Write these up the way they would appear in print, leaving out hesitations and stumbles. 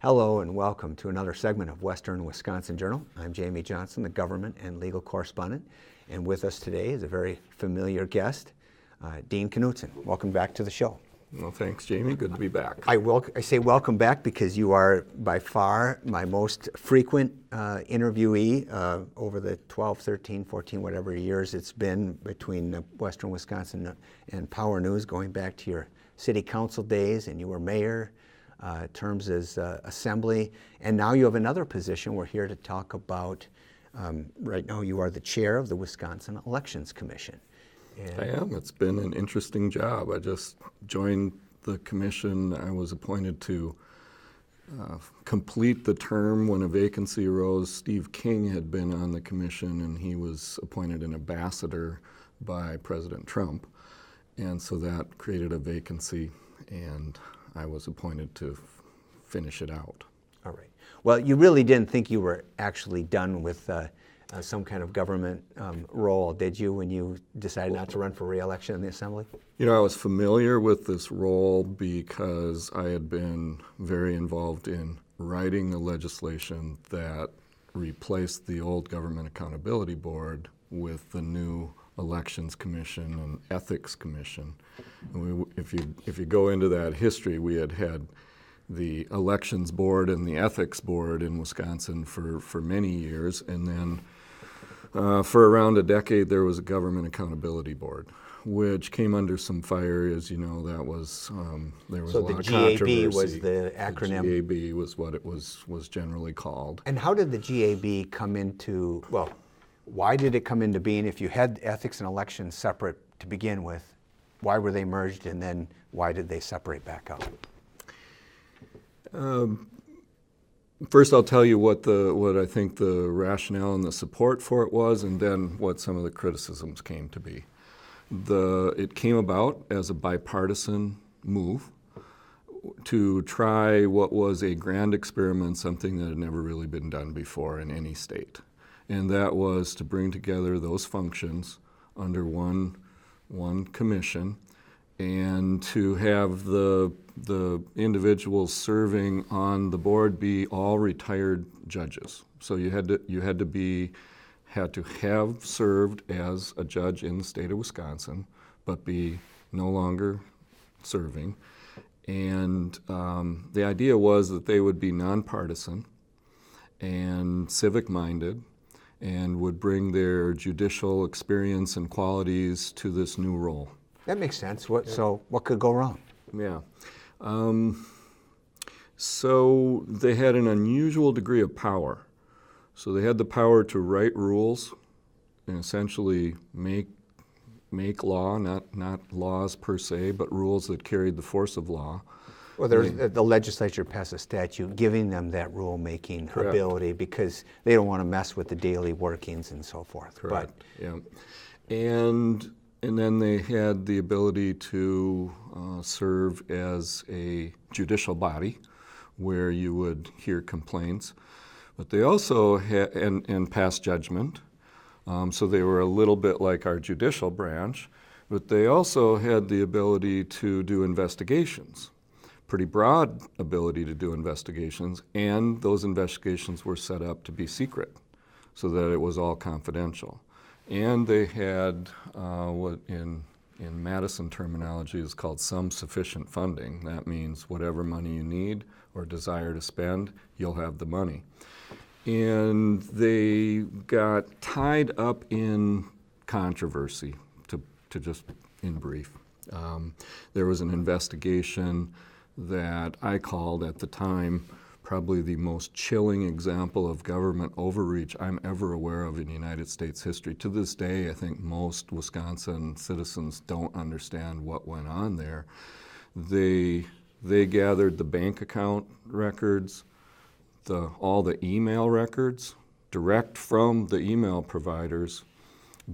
Hello and welcome to another segment of Western Wisconsin Journal. I'm Jamie Johnson, the government and legal correspondent, and with us today is a very familiar guest, Dean Knudson. Welcome back to the show. Well, thanks, Jamie. Good to be back. I say welcome back because you are by far my most frequent interviewee over the 12, 13, 14, whatever years it's been between Western Wisconsin and Power News, going back to your city council days, and you were mayor, terms as assembly, and now you have another position. We're here to talk about, right now you are the chair of the Wisconsin Elections Commission. I am. It's been an interesting job. I just joined the commission. I was appointed to complete the term when a vacancy arose. Steve King had been on the commission, and he was appointed an ambassador by President Trump. And so that created a vacancy, and I was appointed to finish it out. All right. Well, you really didn't think you were actually done with some kind of government role, did you, when you decided not to run for re-election in the Assembly? You know, I was familiar with this role because I had been very involved in writing the legislation that replaced the old Government Accountability Board with the new Elections Commission and Ethics Commission. And if you go into that history, we had the Elections Board and the Ethics Board in Wisconsin for many years, and then for around a decade there was a Government Accountability Board, which came under some fire. As you know, that was there was a lot of controversy. So the GAB was the acronym? The GAB was what it was generally called. And how did the GAB come into, well, why did it come into being? If you had ethics and elections separate to begin with, why were they merged, and then why did they separate back out? First, I'll tell you what I think the rationale and the support for it was, and then what some of the criticisms came to be. It came about as a bipartisan move to try what was a grand experiment, something that had never really been done before in any state. And that was to bring together those functions under one commission, and to have the individuals serving on the board be all retired judges. So you had to have served as a judge in the state of Wisconsin, but be no longer serving. And the idea was that they would be nonpartisan and civic-minded, and would bring their judicial experience and qualities to this new role. That makes sense. So what could go wrong? Yeah. So they had an unusual degree of power. So they had the power to write rules and essentially make law, not laws per se, but rules that carried the force of law. Well, the legislature passed a statute giving them that rule-making ability because they don't want to mess with the daily workings and so forth. Correct. Yeah. And then they had the ability to serve as a judicial body where you would hear complaints. But they also had, and pass judgment. So they were a little bit like our judicial branch, but they also had the ability to do investigations. Pretty broad ability to do investigations, and those investigations were set up to be secret so that it was all confidential. And they had what in Madison terminology is called some sufficient funding. That means whatever money you need or desire to spend, you'll have the money. And they got tied up in controversy, to just in brief. There was an investigation that I called at the time probably the most chilling example of government overreach I'm ever aware of in United States history. To this day, I think most Wisconsin citizens don't understand what went on there. They gathered the bank account records, all the email records, direct from the email providers,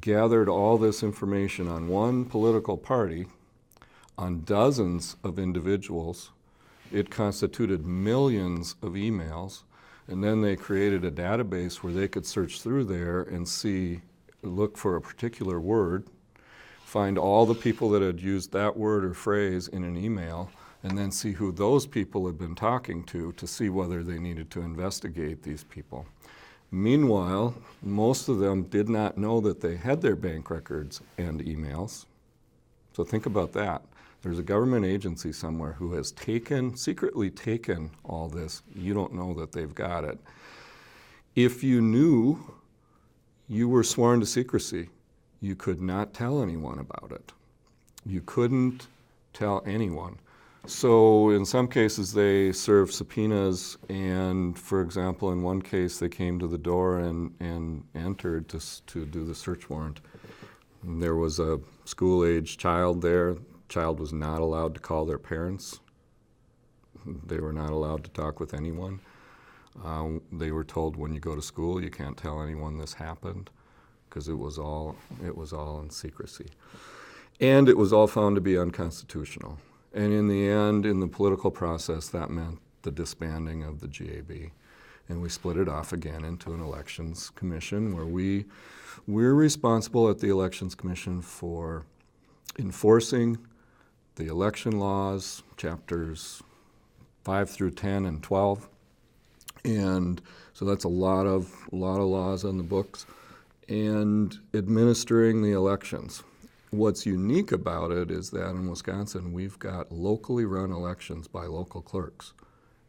gathered all this information on one political party, on dozens of individuals. It constituted millions of emails, and then they created a database where they could search through there and look for a particular word, find all the people that had used that word or phrase in an email, and then see who those people had been talking to see whether they needed to investigate these people. Meanwhile, most of them did not know that they had their bank records and emails. So think about that. There's a government agency somewhere who has secretly taken all this. You don't know that they've got it. If you knew, you were sworn to secrecy. You could not tell anyone about it. You couldn't tell anyone. So in some cases they served subpoenas, and for example, in one case they came to the door and entered to do the search warrant. And there was a school-aged child there. Child was not allowed to call their parents. They were not allowed to talk with anyone. They were told, when you go to school, you can't tell anyone this happened, because it was all in secrecy. And it was all found to be unconstitutional. And in the end, in the political process, that meant the disbanding of the GAB. And we split it off again into an elections commission, where we're responsible at the elections commission for enforcing the election laws, chapters 5 through 10 and 12. And so that's a lot of laws on the books, and administering the elections. What's unique about it is that in Wisconsin, we've got locally run elections by local clerks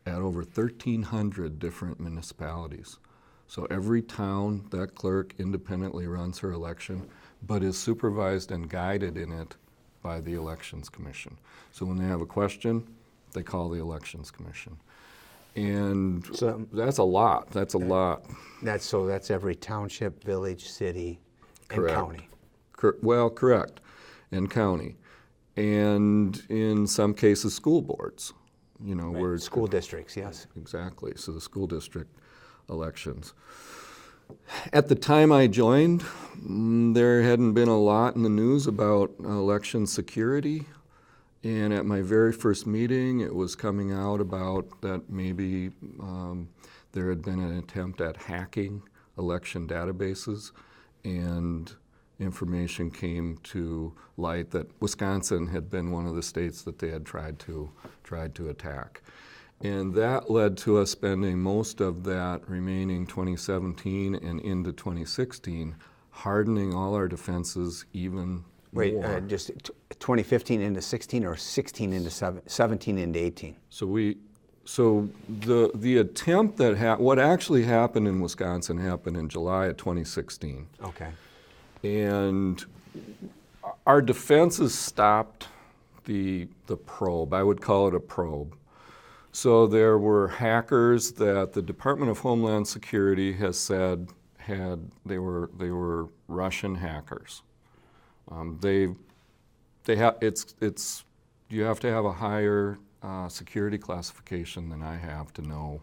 at over 1,300 different municipalities. So every town, that clerk independently runs her election, but is supervised and guided in it by the Elections Commission. So when they have a question, they call the Elections Commission. And so that's a lot. That's every township, village, city, and correct. County. Correct, and county. And in some cases, school boards. Right. Where school districts, yes. Exactly, so the school district elections. At the time I joined, there hadn't been a lot in the news about election security. And at my very first meeting, it was coming out about that maybe there had been an attempt at hacking election databases, and information came to light that Wisconsin had been one of the states that they had tried to attack. And that led to us spending most of that remaining 2017 and into 2016 hardening all our defenses even more. Just 2015 into 16, or 16 into 17 into 18? So the attempt what actually happened in Wisconsin happened in July of 2016. Okay. And our defenses stopped the probe. I would call it a probe. So there were hackers that the Department of Homeland Security has said they were Russian hackers. You have to have a higher security classification than I have to know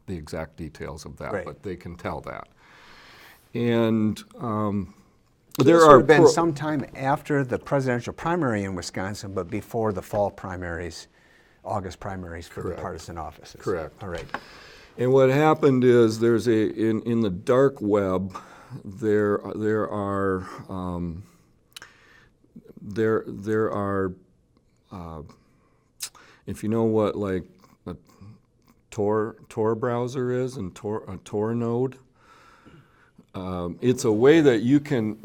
the exact details of that, right. But they can tell that. And there would have been some time after the presidential primary in Wisconsin, but before the fall primaries, August primaries for Correct. The partisan offices. Correct. All right. And what happened is in the dark web there are if you know what like a Tor browser is and a Tor node, it's a way that you can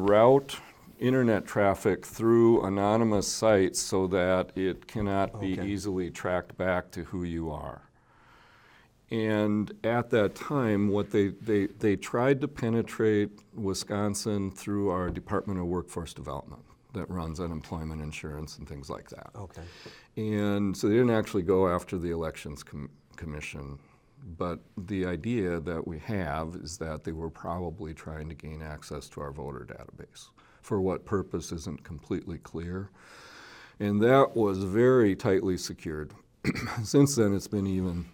route internet traffic through anonymous sites so that it cannot be easily tracked back to who you are. And at that time, what they tried to penetrate Wisconsin through our Department of Workforce Development that runs unemployment insurance and things like that. Okay. And so they didn't actually go after the Elections Commission, but the idea that we have is that they were probably trying to gain access to our voter database. For what purpose isn't completely clear. And that was very tightly secured. Since then, it's been even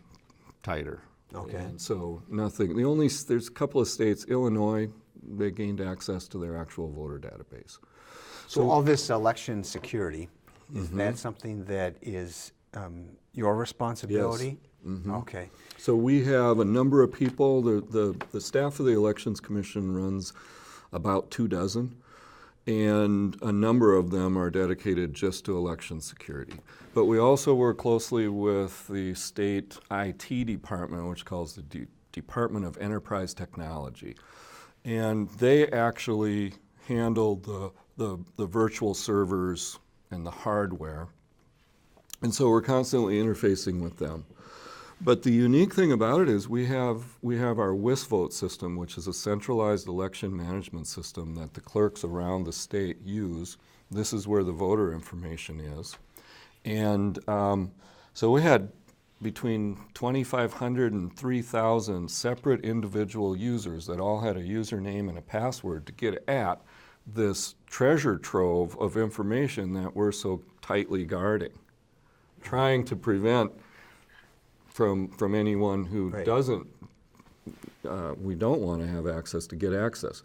tighter. Okay. And so nothing, there's a couple of states, Illinois, they gained access to their actual voter database. So all this election security, is that something that is your responsibility? Yes. Mm-hmm. Okay. So we have a number of people. The staff of the Elections Commission runs about 24. and a number of them are dedicated just to election security. But we also work closely with the state IT department, which calls the Department of Enterprise Technology. And they actually handle the virtual servers and the hardware. And so we're constantly interfacing with them. But the unique thing about it is we have our WISVote system, which is a centralized election management system that the clerks around the state use. This is where the voter information is. And so we had between 2,500 and 3,000 separate individual users that all had a username and a password to get at this treasure trove of information that we're so tightly guarding, trying to prevent from anyone who Right. doesn't, we don't want to have access to get access.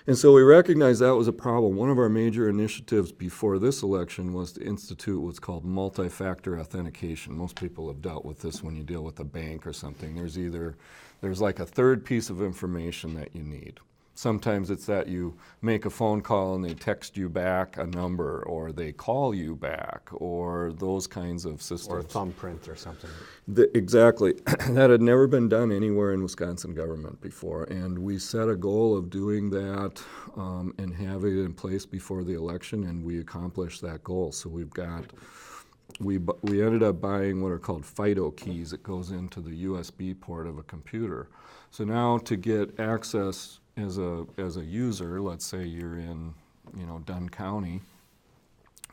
And so we recognized that was a problem. One of our major initiatives before this election was to institute what's called multi-factor authentication. Most people have dealt with this when you deal with a bank or something. There's like a third piece of information that you need. Sometimes it's that you make a phone call and they text you back a number, or they call you back, or those kinds of systems. Or a thumbprint or something. Exactly. That had never been done anywhere in Wisconsin government before, and we set a goal of doing that and having it in place before the election, and we accomplished that goal. So we ended up buying what are called FIDO keys. It goes into the USB port of a computer. So now to get access as a user, let's say you're in Dunn County,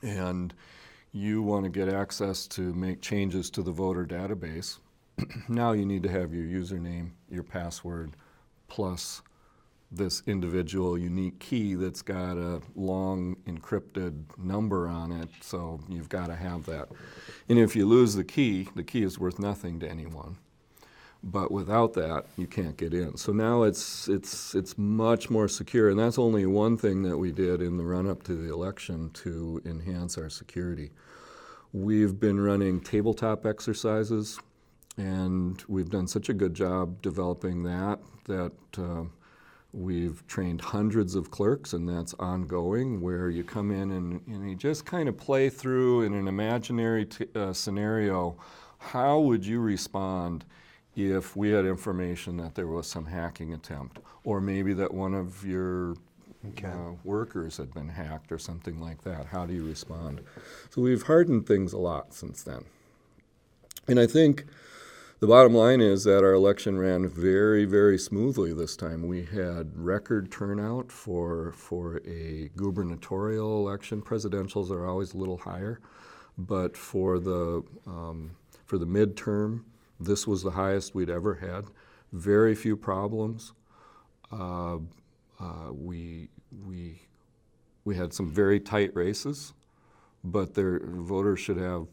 and you want to get access to make changes to the voter database, now you need to have your username, your password, plus this individual unique key that's got a long encrypted number on it, so you've got to have that. And if you lose the key is worth nothing to anyone. But without that, you can't get in. So now it's much more secure, and that's only one thing that we did in the run-up to the election to enhance our security. We've been running tabletop exercises, and we've done such a good job developing that we've trained hundreds of clerks, and that's ongoing, where you come in and you just kind of play through in an imaginary scenario, how would you respond if we had information that there was some hacking attempt, or maybe that one of your workers had been hacked or something like that? How do you respond? So we've hardened things a lot since then. And I think the bottom line is that our election ran very, very smoothly this time. We had record turnout for a gubernatorial election. Presidentials are always a little higher, but for the midterm, this was the highest we'd ever had. Very few problems. We had some very tight races, but voters should have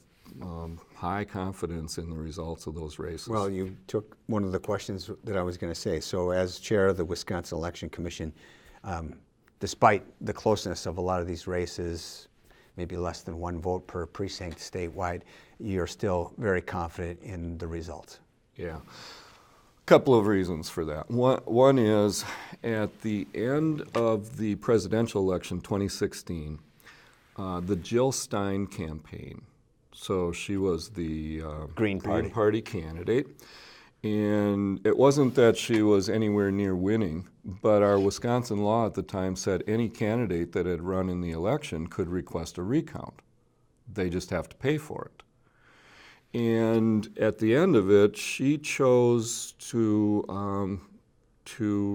high confidence in the results of those races. Well, you took one of the questions that I was going to say. So as chair of the Wisconsin Election Commission, despite the closeness of a lot of these races, maybe less than one vote per precinct statewide, you're still very confident in the results. Yeah. A couple of reasons for that. One is, at the end of the presidential election, 2016, the Jill Stein campaign, so she was the Green Party candidate, and it wasn't that she was anywhere near winning, but our Wisconsin law at the time said any candidate that had run in the election could request a recount. They just have to pay for it. And at the end of it, she chose to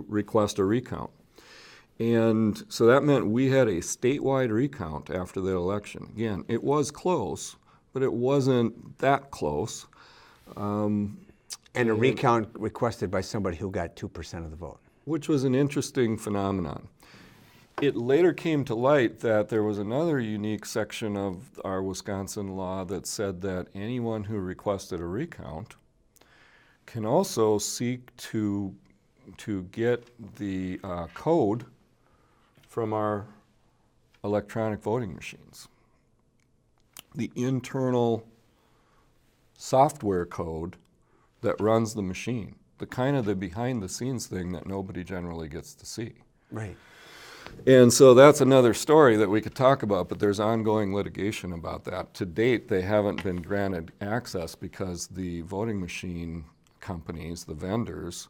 request a recount. And so that meant we had a statewide recount after the election. Again, it was close, but it wasn't that close. And a recount requested by somebody who got 2% of the vote. Which was an interesting phenomenon. It later came to light that there was another unique section of our Wisconsin law that said that anyone who requested a recount can also seek to get the code from our electronic voting machines. The internal software code that runs the machine, the kind of the behind-the-scenes thing that nobody generally gets to see. Right. And so that's another story that we could talk about, but there's ongoing litigation about that. To date, they haven't been granted access because the voting machine companies, the vendors,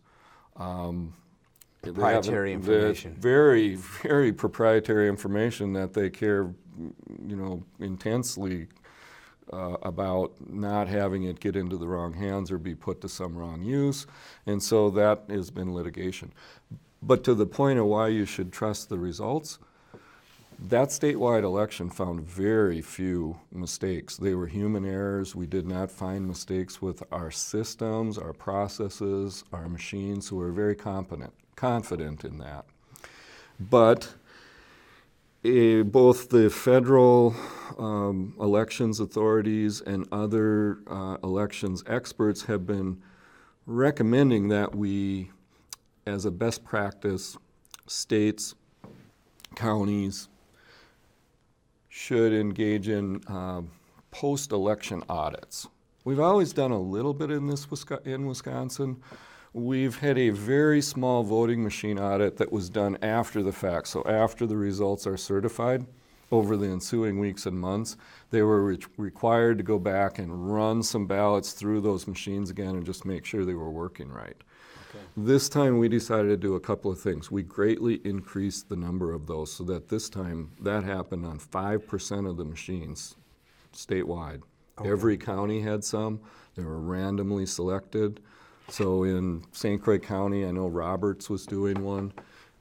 Proprietary information. Very, very proprietary information that they care, intensely about not having it get into the wrong hands or be put to some wrong use. And so that has been litigation. But to the point of why you should trust the results, that statewide election found very few mistakes. They were human errors. We did not find mistakes with our systems, our processes, our machines, so we're very confident in that. But both the federal elections authorities and other elections experts have been recommending that we, as a best practice, states, counties, should engage in post-election audits. We've always done a little bit in Wisconsin. We've had a very small voting machine audit that was done after the fact. So after the results are certified, over the ensuing weeks and months, they were required to go back and run some ballots through those machines again and just make sure they were working right. Okay. This time we decided to do a couple of things. We greatly increased the number of those so that this time that happened on 5% of the machines statewide. Okay. Every county had some. They were randomly selected. So in St. Croix County, I know Roberts was doing one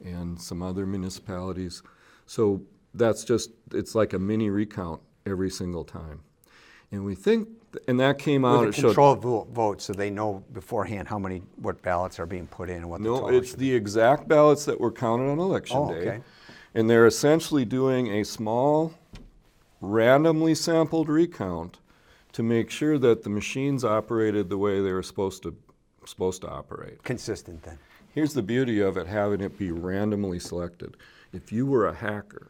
and some other municipalities. So that's just, it's like a mini recount every single time. And we think, and that came out, it showed controlled votes, so they know beforehand what ballots are being put in and what the total it's the exact ballots that were counted on election day. Okay. And they're essentially doing a small, randomly sampled recount to make sure that the machines operated the way they were supposed to operate. Consistent then. Here's the beauty of it, having it be randomly selected. If you were a hacker,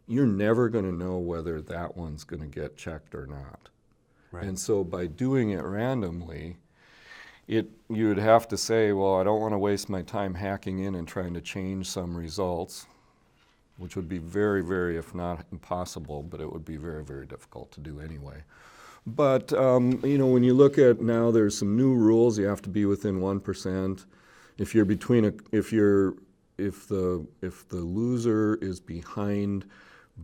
you're never going to know whether that one's going to get checked or not. Right. And so by doing it randomly, you would have to say, well, I don't want to waste my time hacking in and trying to change some results, which would be very, very, if not impossible, but it would be very, very difficult to do anyway. But when you look at now, there's some new rules. You have to be within 1%. If you're if the loser is behind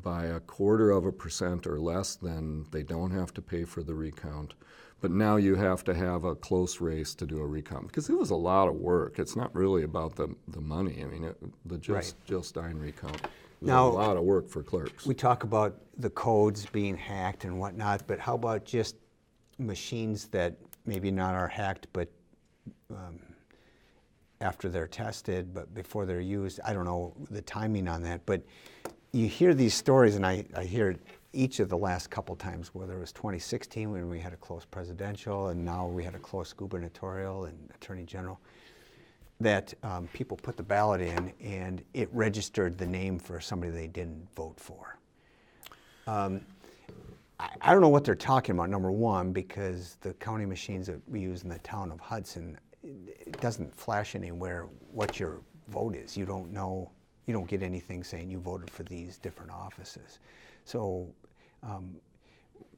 by 0.25% or less, then they don't have to pay for the recount. But now you have to have a close race to do a recount because it was a lot of work. It's not really about the money. I mean, the Jill Stein recount was a lot of work for clerks. We talk about the codes being hacked and whatnot, but how about just machines that maybe not are hacked, but after they're tested, but before they're used? I don't know the timing on that, but you hear these stories, and I hear each of the last couple times, whether it was 2016 when we had a close presidential, and now we had a close gubernatorial and attorney general, that people put the ballot in and it registered the name for somebody they didn't vote for. I don't know what they're talking about, number one, because the county machines that we use in the town of Hudson, it doesn't flash anywhere what your vote is. You don't know. You don't get anything saying you voted for these different offices. So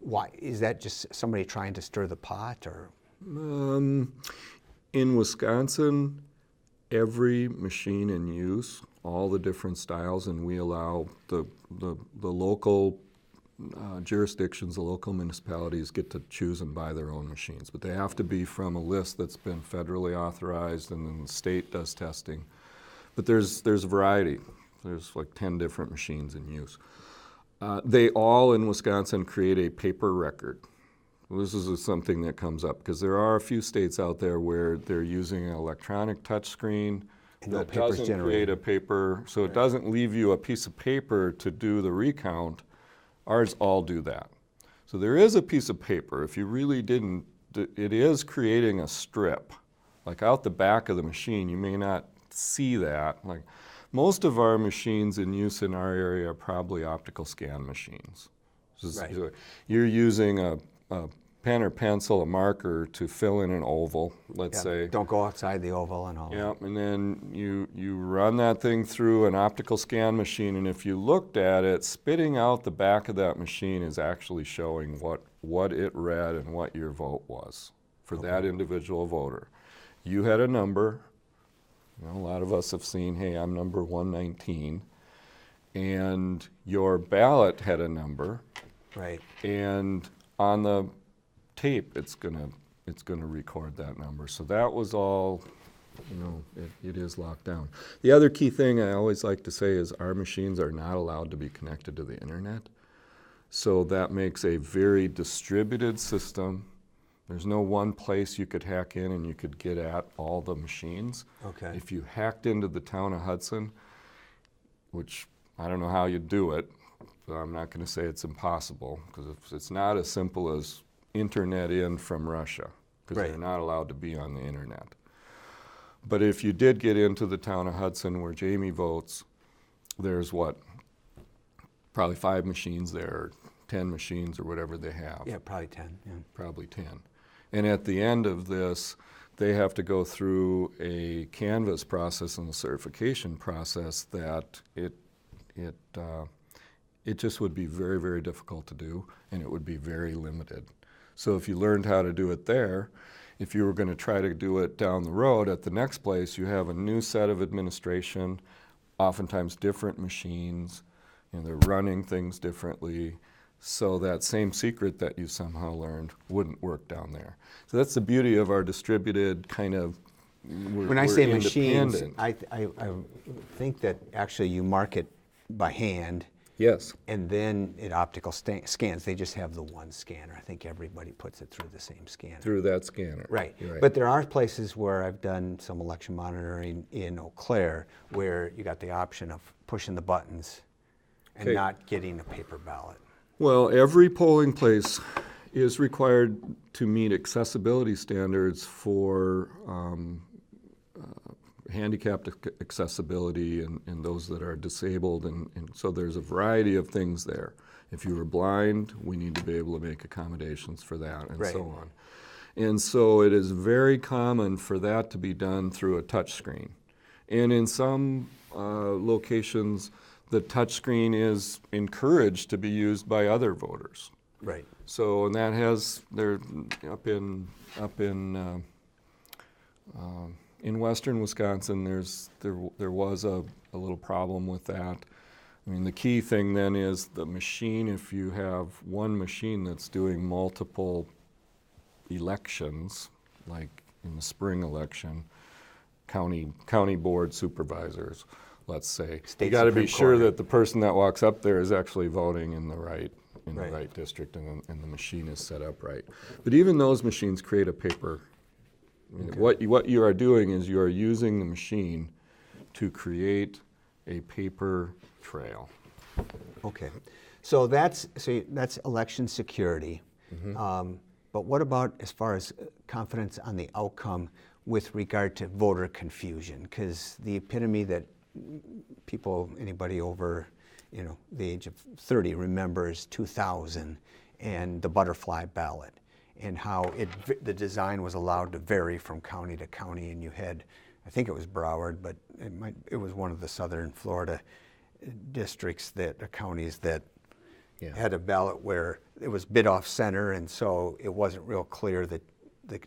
why is that? Just somebody trying to stir the pot, or? In Wisconsin, every machine in use, all the different styles, and we allow the local jurisdictions, the local municipalities get to choose and buy their own machines, but they have to be from a list that's been federally authorized, and then the state does testing. But there's a variety. There's like 10 different machines in use. They all in Wisconsin create a paper record. This is something that comes up because there are a few states out there where they're using an electronic touchscreen that doesn't create a paper, so it doesn't leave you a piece of paper to do the recount. Ours all do that. So there is a piece of paper. If you really didn't, it is creating a strip. Like out the back of the machine, you may not see that. Like most of our machines in use in our area are probably optical scan machines. Right. You're using a pen or pencil, a marker to fill in an oval, let's Yeah, say. don't go outside the oval and all that. Yeah, and then you run that thing through an optical scan machine, and if you looked at it, spitting out the back of that machine is actually showing what it read and what your vote was for that individual voter. You had a number. You know, a lot of us have seen, hey, I'm number 119, and your ballot had a number, Right. and on the tape, it's gonna record that number. So that was all, you know, it is locked down. The other key thing I always like to say is our machines are not allowed to be connected to the internet. So that makes a very distributed system. There's no one place you could hack in and you could get at all the machines. Okay. If you hacked into the town of Hudson, which I don't know how you'd do it, but I'm not going to say it's impossible, because it's not as simple as internet in from Russia, because they're not allowed to be on the internet. But if you did get into the town of Hudson where Jamie votes, there's probably 5 machines there, or 10 machines, or whatever they have. Yeah, probably 10. Yeah. Probably 10. And at the end of this, they have to go through a canvas process and a certification process that it just would be very, very difficult to do, and it would be very limited. So if you learned how to do it there, if you were going to try to do it down the road at the next place, you have a new set of administration, oftentimes different machines, you know, they're running things differently. So that same secret that you somehow learned wouldn't work down there. So that's the beauty of our distributed kind of, When I say machines, independent. I think that actually you mark it by hand, Yes. and then it optical scans. They just have the one scanner. I think everybody puts it through the same scanner. Through that scanner. Right. You're right. But there are places where I've done some election monitoring in Eau Claire where you got the option of pushing the buttons and Okay. not getting a paper ballot. Well, every polling place is required to meet accessibility standards for handicapped accessibility and those that are disabled, and so there's a variety of things there. If you were blind, we need to be able to make accommodations for that, and Right. so on. And so it is very common for that to be done through a touch screen. And in some locations, the touch screen is encouraged to be used by other voters. Right. So, and that has, they're up in western Wisconsin, there was a little problem with that. I mean, the key thing then is the machine. If you have one machine that's doing multiple elections, like in the spring election, county board supervisors, let's say, State you got to be Supreme sure Court. that the person that walks up there is actually voting in the right Right. district, and the machine is set up right. But even those machines create a paper. I mean, what you are doing is you are using the machine to create a paper trail. Okay. So that's election security. But what about as far as confidence on the outcome with regard to voter confusion? Because the epitome that anybody over, the age of 30 remembers 2000 and the butterfly ballot, and how the design was allowed to vary from county to county, and you had, I think it was Broward, but it was one of the southern Florida districts counties that had a ballot where it was bit off center, and so it wasn't real clear that the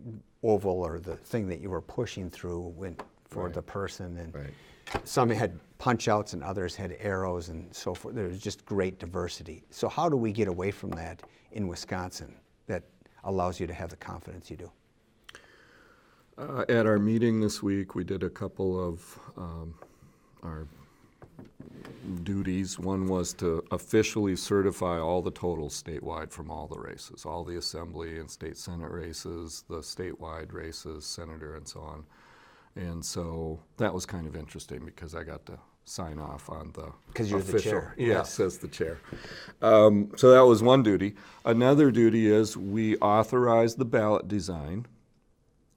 oval or the thing that you were pushing through went for the person, and some had punch outs and others had arrows and so forth. There was just great diversity. So how do we get away from that in Wisconsin that allows you to have the confidence you do? At our meeting this week, we did a couple of our duties. One was to officially certify all the totals statewide from all the races, all the assembly and state senate races, the statewide races, senator, and so on. And so that was kind of interesting because I got to sign off on the Because you're the chair. Yes, as the chair. So that was one duty. Another duty is we authorize the ballot design,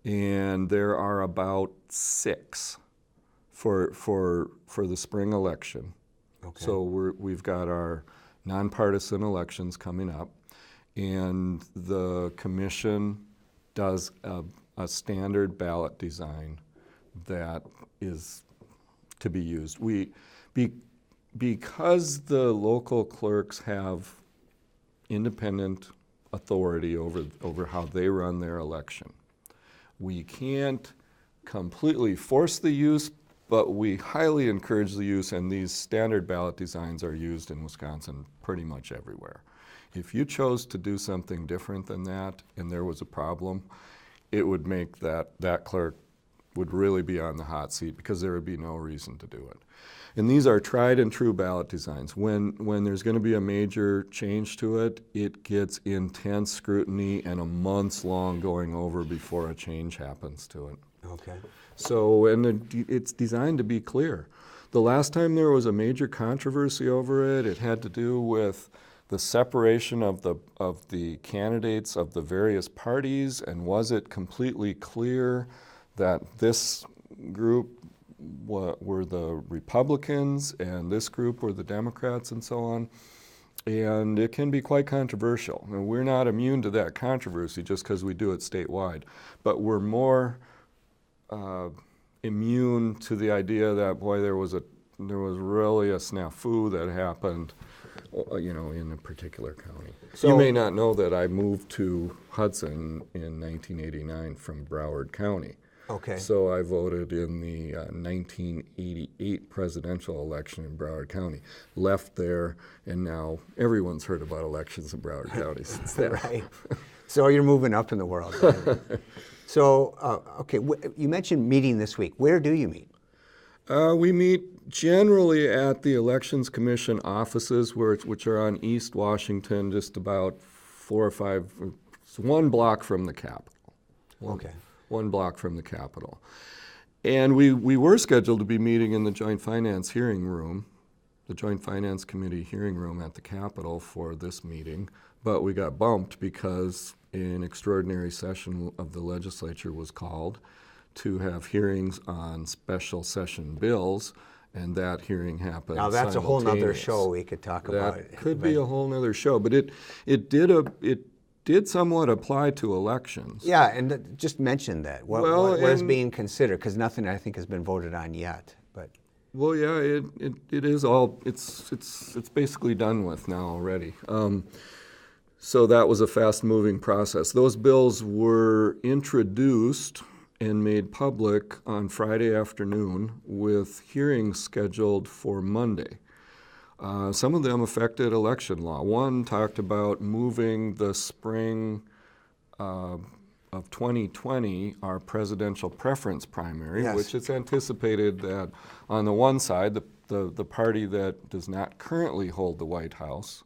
and there are about 6 for the spring election. Okay. So we've got our nonpartisan elections coming up, and the commission does a standard ballot design that is to be used. Because the local clerks have independent authority over how they run their election, we can't completely force the use, but we highly encourage the use, and these standard ballot designs are used in Wisconsin pretty much everywhere. If you chose to do something different than that and there was a problem, it would make that clerk would really be on the hot seat because there would be no reason to do it. And these are tried and true ballot designs. When there's going to be a major change to it, it gets intense scrutiny and a months long going over before a change happens to it. Okay. So, and it's designed to be clear. The last time there was a major controversy over it, it had to do with the separation of the candidates of the various parties, and was it completely clear that this group were the Republicans and this group were the Democrats and so on. And it can be quite controversial. And we're not immune to that controversy just because we do it statewide. But we're more immune to the idea that, boy, there was really a snafu that happened, in a particular county. So, you may not know that I moved to Hudson in 1989 from Broward County. Okay. So I voted in the 1988 presidential election in Broward County. Left there, and now everyone's heard about elections in Broward County since then. Right. So you're moving up in the world. So, okay, you mentioned meeting this week. Where do you meet? We meet generally at the Elections Commission offices, which are on East Washington, just about 4 or 5, it's 1 block from the Capitol. Okay. 1 block from the Capitol. And we were scheduled to be meeting in the Joint Finance hearing room, the Joint Finance Committee hearing room at the Capitol for this meeting, but we got bumped because an extraordinary session of the legislature was called to have hearings on special session bills, and that hearing happened. Now that's a whole nother show we could talk about. That could be a whole nother show, but it did somewhat apply to elections. Yeah, and just mention that. What is being considered? Because nothing, I think, has been voted on yet. But well, yeah, it is all. It's basically done with now already. So that was a fast-moving process. Those bills were introduced and made public on Friday afternoon, with hearings scheduled for Monday. Some of them affected election law. One talked about moving the spring of 2020, our presidential preference primary, yes, which it's anticipated that on the one side, the party that does not currently hold the White House,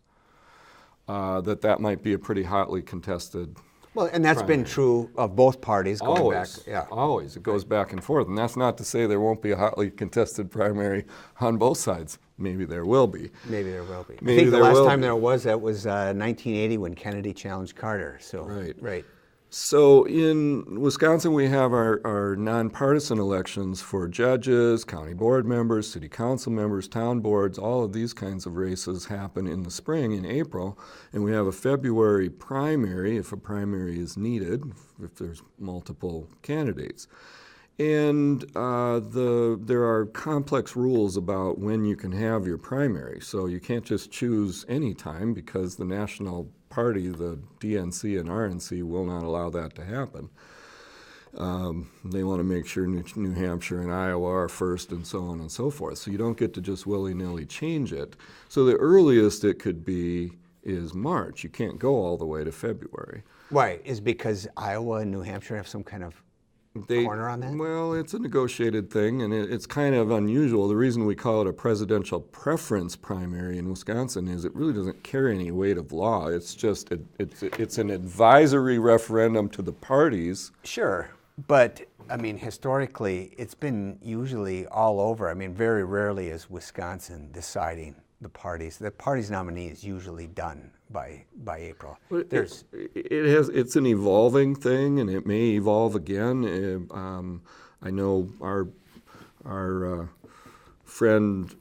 that might be a pretty hotly contested. Well, and that's primary. been true of both parties going always, back. Yeah, always. It goes back and forth, and that's not to say there won't be a hotly contested primary on both sides. Maybe there will be. Maybe there will be. Maybe I think the there last will time be. there was, that was 1980 when Kennedy challenged Carter. So Right. So in Wisconsin, we have our nonpartisan elections for judges, county board members, city council members, town boards. All of these kinds of races happen in the spring, in April, and we have a February primary, if a primary is needed, if there's multiple candidates. And there are complex rules about when you can have your primary. So you can't just choose any time, because the national party, the DNC and RNC, will not allow that to happen. They want to make sure New Hampshire and Iowa are first, and so on and so forth. So you don't get to just willy-nilly change it. So the earliest it could be is March. You can't go all the way to February. right, is because Iowa and New Hampshire have some kind of corner on that? Well, it's a negotiated thing, and it's kind of unusual. The reason we call it a presidential preference primary in Wisconsin is it really doesn't carry any weight of law. It's just it's an advisory referendum to the parties. Sure, but I mean, historically, it's been usually all over. I mean, very rarely is Wisconsin deciding the parties. The party's nominee is usually done by April. It's an evolving thing, and it may evolve again. I know our friend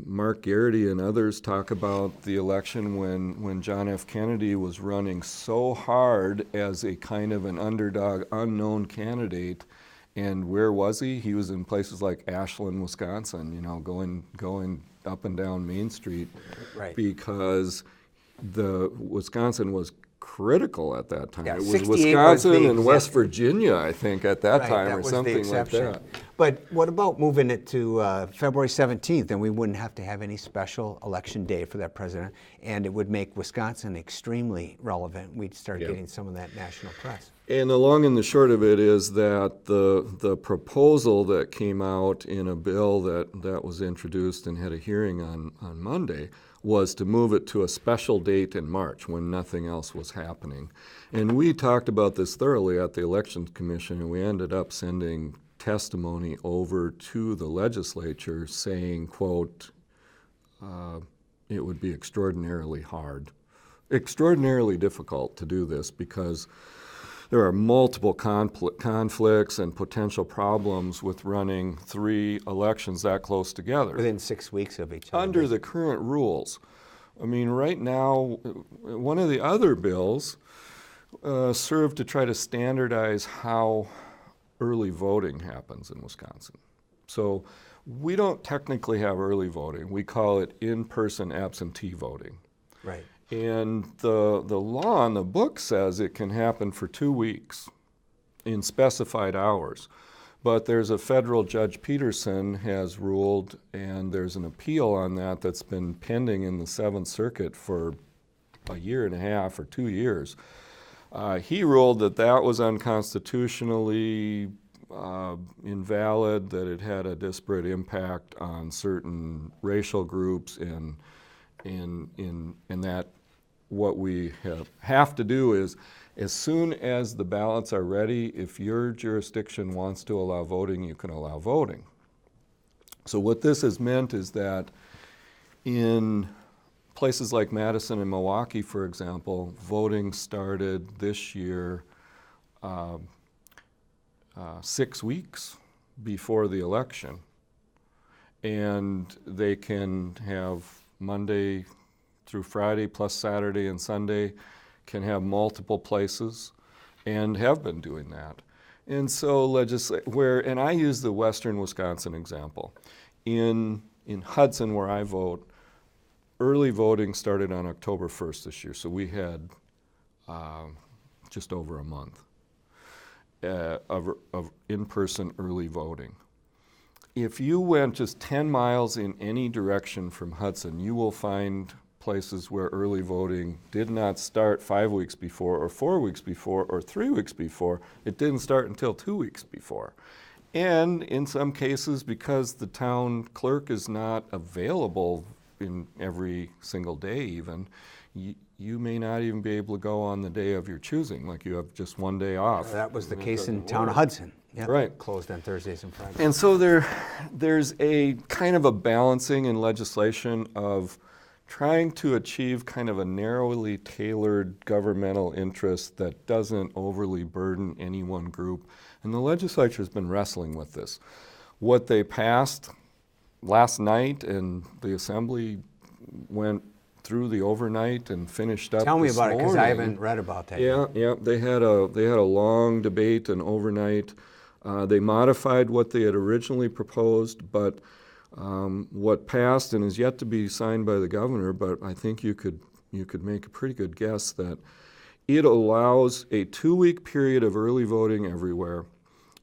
Mark Garrity and others talk about the election when John F. Kennedy was running so hard as a kind of an underdog, unknown candidate. And where was he? He was in places like Ashland, Wisconsin, going up and down Main Street. Right. Because Wisconsin was critical at that time. Yeah, it was 68 Wisconsin was the and West Virginia, I think, at that Right, time, that or was the something like exception. that. But what about moving it to February 17th, and we wouldn't have to have any special election day for that president, and it would make Wisconsin extremely relevant. We'd start getting some of that national press. And the long and the short of it is that the proposal that came out in a bill that was introduced and had a hearing on Monday was to move it to a special date in March when nothing else was happening. And we talked about this thoroughly at the Elections Commission, and we ended up sending testimony over to the legislature saying, quote, it would be extraordinarily hard, extraordinarily difficult to do this because there are multiple conflicts and potential problems with running 3 elections that close together. Within 6 weeks of each other. Under the current rules. I mean, right now, one of the other bills served to try to standardize how early voting happens in Wisconsin. So we don't technically have early voting. We call it in-person absentee voting. Right. And the law in the book says it can happen for 2 weeks in specified hours. But there's a federal Judge Peterson has ruled, and there's an appeal on that that's been pending in the Seventh Circuit for a year and a half or 2 years. He ruled that that was unconstitutionally invalid, that it had a disparate impact on certain racial groups, and that what we have to do is, as soon as the ballots are ready, if your jurisdiction wants to allow voting, you can allow voting. So what this has meant is that in places like Madison and Milwaukee, for example, voting started this year 6 weeks before the election. And they can have Monday through Friday plus Saturday and Sunday, can have multiple places, and have been doing that. And so and I use the Western Wisconsin example. In Hudson, where I vote, early voting started on October 1st this year, so we had just over a month of in-person early voting. If you went just 10 miles in any direction from Hudson, you will find places where early voting did not start 5 weeks before, or 4 weeks before, or 3 weeks before. It didn't start until 2 weeks before. And in some cases, because the town clerk is not available in every single day even, you may not even be able to go on the day of your choosing, like you have just one day off. That was the case in town of Hudson. Yep. Right. Closed on Thursdays and Fridays. And so there's a kind of a balancing in legislation of trying to achieve kind of a narrowly tailored governmental interest that doesn't overly burden any one group. And the legislature's been wrestling with this. What they passed last night, and the Assembly went through the overnight and finished up. Tell me this about it, because I morning. haven't read about that Yeah, yet. yeah. They had a long debate and overnight. They modified what they had originally proposed, but what passed and is yet to be signed by the governor, but I think you could make a pretty good guess that it allows a 2-week period of early voting everywhere.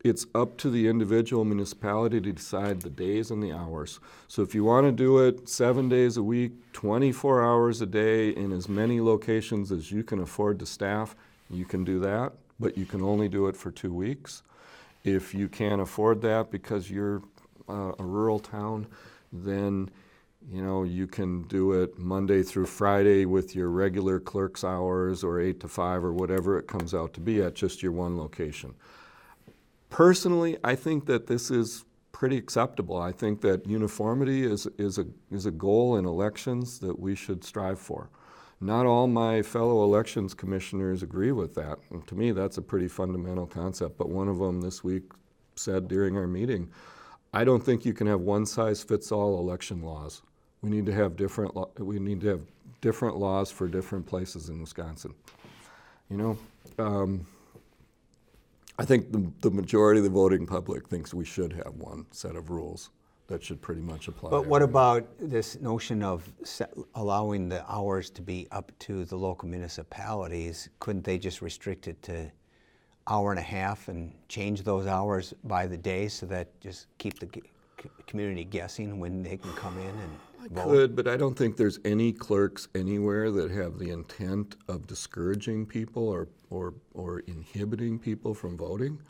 It's up to the individual municipality to decide the days and the hours. So if you want to do it 7 days a week, 24 hours a day in as many locations as you can afford to staff, you can do that, but you can only do it for 2 weeks. If you can't afford that because you're a rural town, then you can do it Monday through Friday with your regular clerk's hours, or 8 to 5, or whatever it comes out to be at just your one location. Personally, I think that this is pretty acceptable. I think that uniformity is a goal in elections that we should strive for. Not all my fellow elections commissioners agree with that. And to me, that's a pretty fundamental concept. But one of them this week said during our meeting, I don't think you can have one-size-fits-all election laws. We need to have different laws for different places in Wisconsin. You know, I think the majority of the voting public thinks we should have one set of rules that should pretty much apply. But what about this notion of allowing the hours to be up to the local municipalities? Couldn't they just restrict it to hour and a half and change those hours by the day so that just keep the community guessing when they can come in and vote? Could, but I don't think there's any clerks anywhere that have the intent of discouraging people or inhibiting people from voting.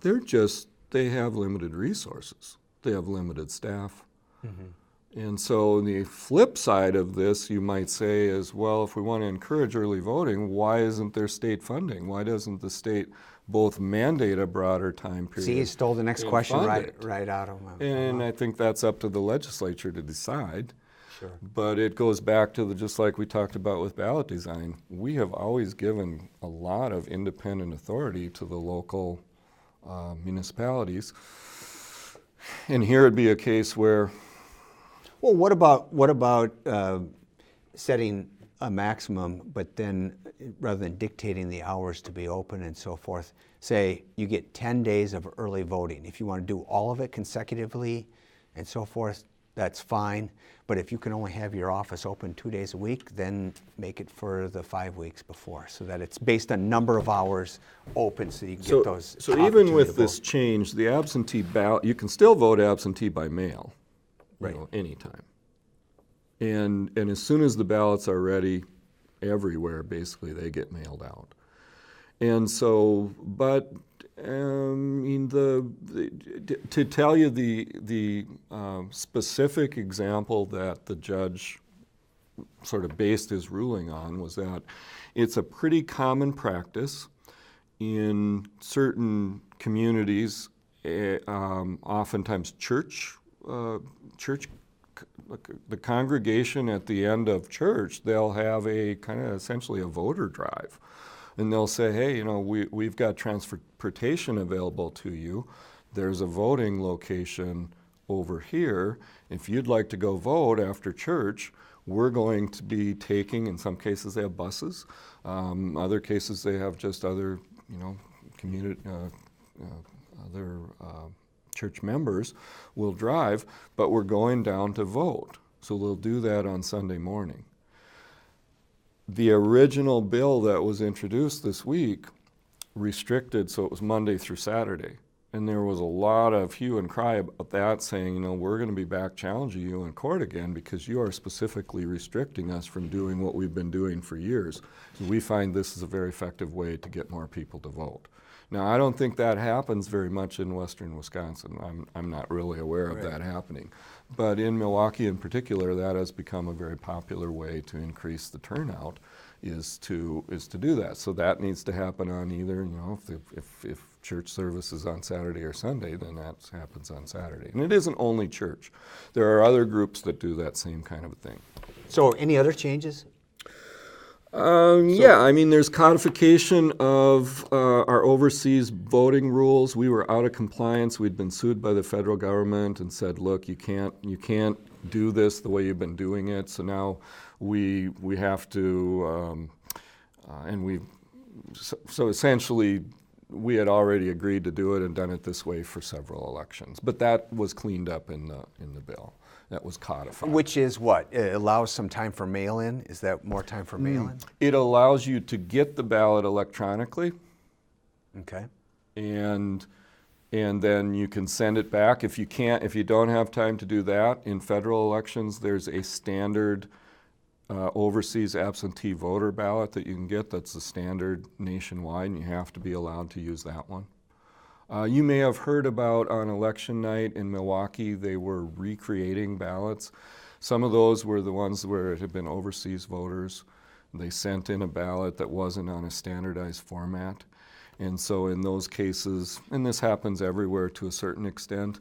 They have limited resources. They have limited staff. Mm-hmm. And so the flip side of this, you might say, is, well, if we want to encourage early voting, why isn't there state funding? Why doesn't the state both mandate a broader time period? See, you stole the next question right out of my And I think that's up to the legislature to decide. Sure. But it goes back to just like we talked about with ballot design, we have always given a lot of independent authority to the local municipalities. And here it'd be a case where... Well, what about setting a maximum, but then rather than dictating the hours to be open and so forth, say you get 10 days of early voting. If you want to do all of it consecutively and so forth, that's fine. But if you can only have your office open 2 days a week, then make it for the 5 weeks before, so that it's based on number of hours open, so you can get those. So even with this change, the absentee ballot, you can still vote absentee by mail, right, anytime. And as soon as the ballots are ready, everywhere basically they get mailed out. And so, but to tell you the specific example that the judge sort of based his ruling on was that it's a pretty common practice in certain communities, oftentimes church, the congregation at the end of church, they'll have a kind of essentially a voter drive. And they'll say, hey, we've got transportation available to you. There's a voting location over here. If you'd like to go vote after church, we're going to be taking, in some cases they have buses, other cases they have just other, community, other church members will drive, but we're going down to vote. So they'll do that on Sunday morning. The original bill that was introduced this week restricted, so it was Monday through Saturday. And there was a lot of hue and cry about that, saying, we're going to be back challenging you in court again because you are specifically restricting us from doing what we've been doing for years. So we find this is a very effective way to get more people to vote. Now, I don't think that happens very much in western Wisconsin. I'm not really aware of that happening. But in Milwaukee in particular, that has become a very popular way to increase the turnout, is to do that. So that needs to happen on either, if church service is on Saturday or Sunday, then that happens on Saturday. And it isn't only church. There are other groups that do that same kind of a thing. So any other changes? There's codification of our overseas voting rules. We were out of compliance. We'd been sued by the federal government and said, look, you can't do this the way you've been doing it. So now we have to, so essentially we had already agreed to do it and done it this way for several elections. But that was cleaned up in the bill. That was codified. Which is what? It allows some time for mail-in? Is that more time for mail-in? It allows you to get the ballot electronically. Okay. And then you can send it back. If you don't have time to do that, in federal elections, there's a standard overseas absentee voter ballot that you can get. That's the standard nationwide, and you have to be allowed to use that one. You may have heard about on election night in Milwaukee, they were recreating ballots. Some of those were the ones where it had been overseas voters. They sent in a ballot that wasn't on a standardized format. And so in those cases, and this happens everywhere to a certain extent,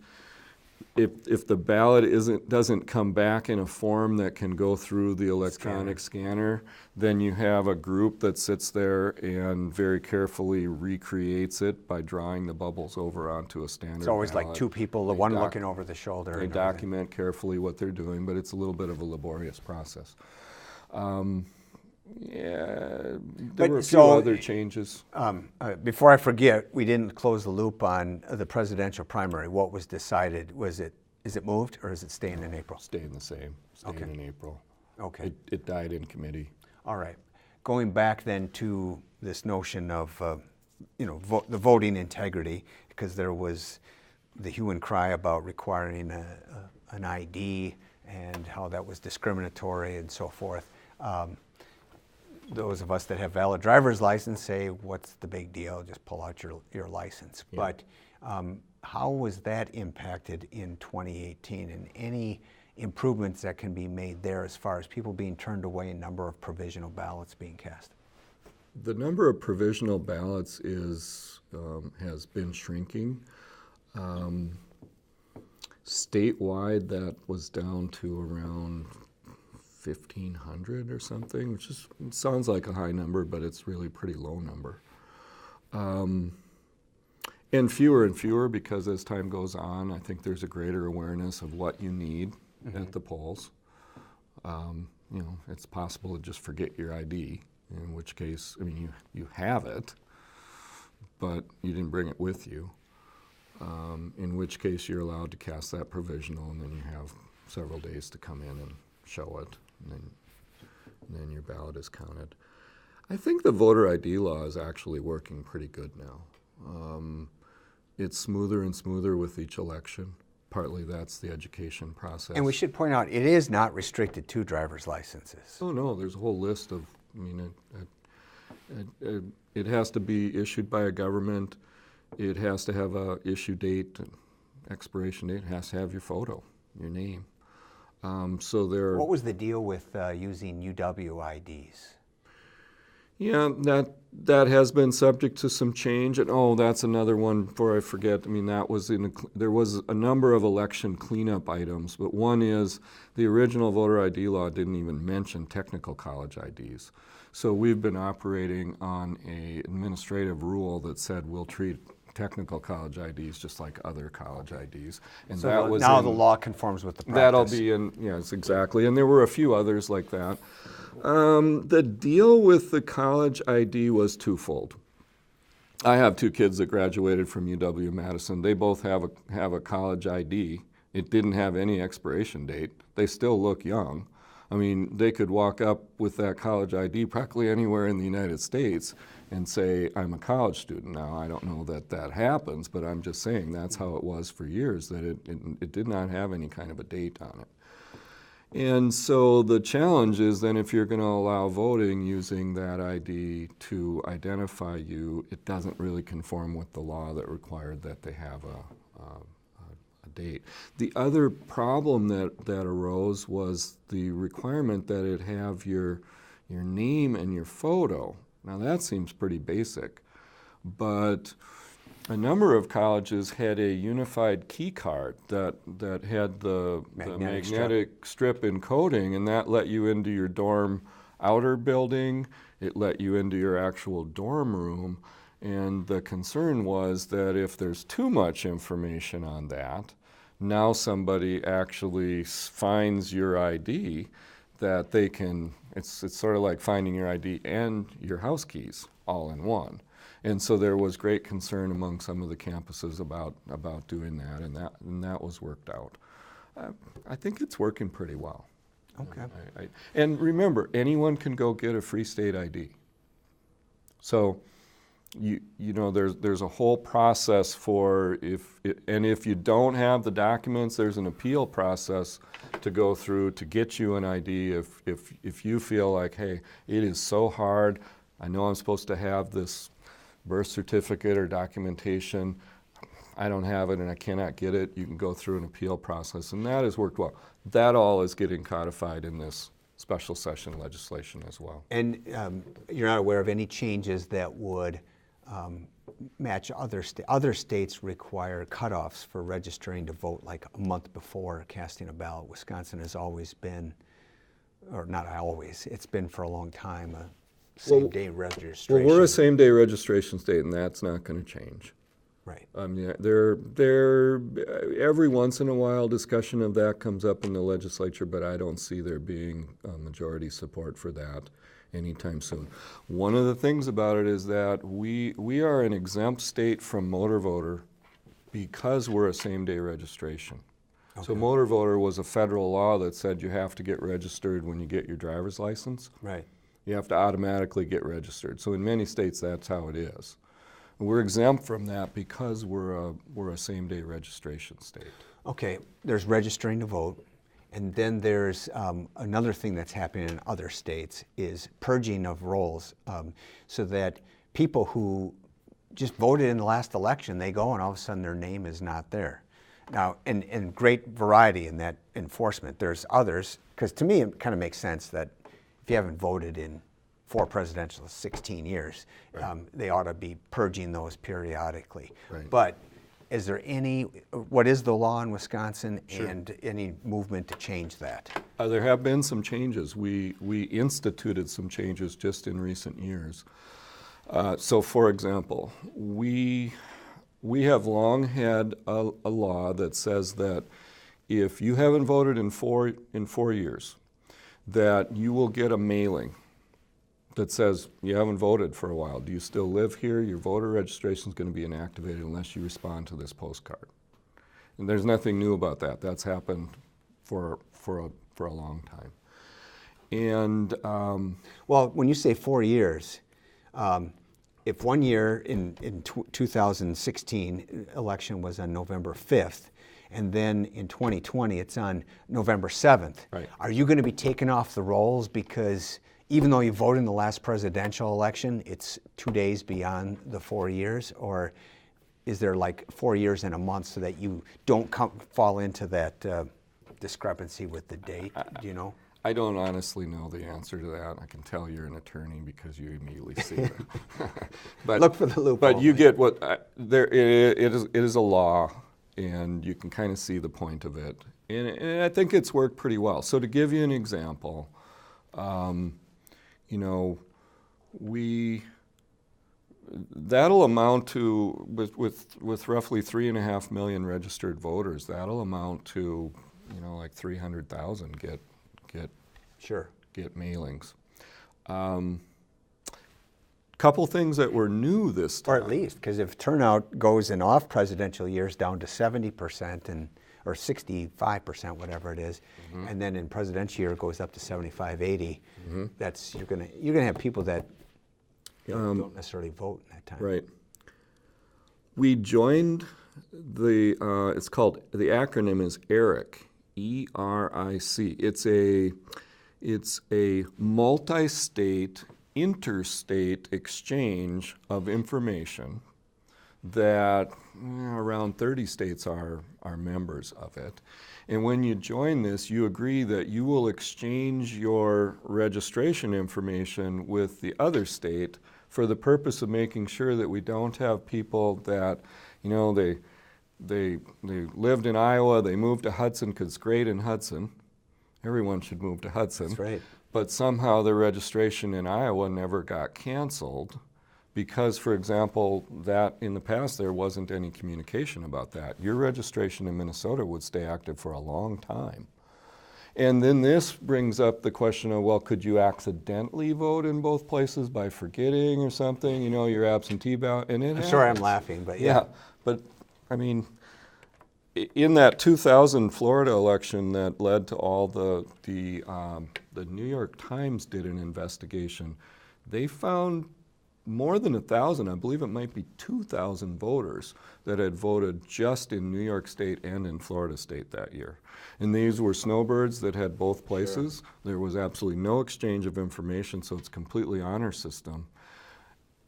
if the ballot doesn't come back in a form that can go through the electronic scanner, then you have a group that sits there and very carefully recreates it by drawing the bubbles over onto a standard It's always ballot. like two people, the one looking over the shoulder. They document carefully what they're doing, but it's a little bit of a laborious process. Yeah, there were a few other changes. Before I forget, we didn't close the loop on the presidential primary. What was decided? Is it moved or is it staying in April? Staying the same, staying in April. Okay. It died in committee. All right. Going back then to this notion of, the voting integrity, because there was the hue and cry about requiring an ID and how that was discriminatory and so forth. Those of us that have valid driver's license say, what's the big deal? Just pull out your license. Yeah. But how was that impacted in 2018, and any improvements that can be made there as far as people being turned away and number of provisional ballots being cast? The number of provisional ballots has been shrinking. Statewide, that was down to around 1,500 or something, which sounds like a high number, but it's really a pretty low number. And fewer because as time goes on, I think there's a greater awareness of what you need at the polls. It's possible to just forget your ID, in which case, you have it, but you didn't bring it with you. In which case you're allowed to cast that provisional, and then you have several days to come in and show it, and then your ballot is counted. I think the voter ID law is actually working pretty good now. It's smoother and smoother with each election. Partly that's the education process. And we should point out, it is not restricted to driver's licenses. Oh no, there's a whole list of, it has to be issued by a government. It has to have a issue date, expiration date. It has to have your photo, your name. What was the deal with using UW-IDs? Yeah, that has been subject to some change. And that's another one before I forget. There was a number of election cleanup items, but one is the original voter ID law didn't even mention technical college IDs. So we've been operating on an administrative rule that said we'll treat technical college IDs just like other college IDs. And so that was now the law conforms with the practice. That'll be in, yes, exactly. And there were a few others like that. The deal with the college ID was twofold. I have two kids that graduated from UW-Madison. They both have a college ID. It didn't have any expiration date. They still look young. They could walk up with that college ID practically anywhere in the United States and say, I'm a college student now. I don't know that happens, but I'm just saying that's how it was for years, that it did not have any kind of a date on it. And so the challenge is then if you're going to allow voting using that ID to identify you, it doesn't really conform with the law that required that they have a date. The other problem that arose was the requirement that it have your name and your photo. Now that seems pretty basic, but a number of colleges had a unified key card that had the magnetic strip encoding, and that let you into your dorm outer building. It let you into your actual dorm room. And the concern was that if there's too much information on that, now somebody actually finds your ID, that they can, it's sort of like finding your ID and your house keys all in one. And so there was great concern among some of the campuses about doing that, and that was worked out. I think it's working pretty well. Okay. And remember, anyone can go get a free state ID. So there's a whole process for if you don't have the documents, there's an appeal process to go through to get you an ID. If you feel like, hey, it is so hard, I know I'm supposed to have this birth certificate or documentation, I don't have it and I cannot get it, you can go through an appeal process, and that has worked well. That all is getting codified in this special session legislation as well. And you're not aware of any changes that would match other states require cutoffs for registering to vote like a month before casting a ballot. Wisconsin has always been, or not always, it's been for a long time a same-day registration. Well, we're a same-day registration state, and that's not going to change. Right. Every once in a while discussion of that comes up in the legislature, but I don't see there being majority support for that anytime soon. One of the things about it is that we are an exempt state from motor voter because we're a same-day registration. Okay. So motor voter was a federal law that said you have to get registered when you get your driver's license. Right. You have to automatically get registered. So in many states, that's how it is. We're exempt from that because we're a same-day registration state. Okay, there's registering to vote, and then there's another thing that's happening in other states is purging of rolls, so that people who just voted in the last election, they go and all of a sudden their name is not there. Now, and great variety in that enforcement. There's others, because to me it kind of makes sense that if you haven't voted in 4 presidential 16 years, right, they ought to be purging those periodically. Right. But is there what is the law in Wisconsin? Sure. And any movement to change that? There have been some changes. We instituted some changes just in recent years. So for example, we have long had a law that says that if you haven't voted in 4 years, that you will get a mailing that says you haven't voted for a while. Do you still live here? Your voter registration is going to be inactivated unless you respond to this postcard. And there's nothing new about that. That's happened for a long time. And well, when you say 4 years, if 1 year in 2016 election was on November 5th, and then in 2020 it's on November 7th, right, are you going to be taken off the rolls because even though you voted in the last presidential election, it's 2 days beyond the 4 years? Or is there like 4 years and a month so that you don't fall into that discrepancy with the date? Do you know? I don't honestly know the answer to that. I can tell you're an attorney because you immediately see it. But look for the loophole. But you get what it is a law, and you can kind of see the point of it. And I think it's worked pretty well. So to give you an example, that'll amount to, with roughly 3.5 million registered voters, that'll amount to, like 300,000 get mailings. Couple things that were new this time. Or at least, because if turnout goes in off presidential years down to 70% or 65%, whatever it is, mm-hmm, and then in presidential year it goes up to 75, 80, mm-hmm, that's you're gonna have people that don't necessarily vote in that time. Right. We joined the the acronym is ERIC, E-R-I-C. It's a multi-state, interstate exchange of information that around 30 states are members of it. And when you join this, you agree that you will exchange your registration information with the other state for the purpose of making sure that we don't have people that, they lived in Iowa, they moved to Hudson because it's great in Hudson. Everyone should move to Hudson. That's right. But somehow their registration in Iowa never got canceled because, for example, that in the past there wasn't any communication about that. Your registration in Minnesota would stay active for a long time. And then this brings up the question of, well, could you accidentally vote in both places by forgetting or something, your absentee ballot? And I'm sorry I'm laughing, but yeah. But I mean, in that 2000 Florida election that led to all the New York Times did an investigation. They found more than 1,000, I believe it might be 2,000 voters that had voted just in New York State and in Florida State that year. And these were snowbirds that had both places. Sure. There was absolutely no exchange of information, so it's completely honor system.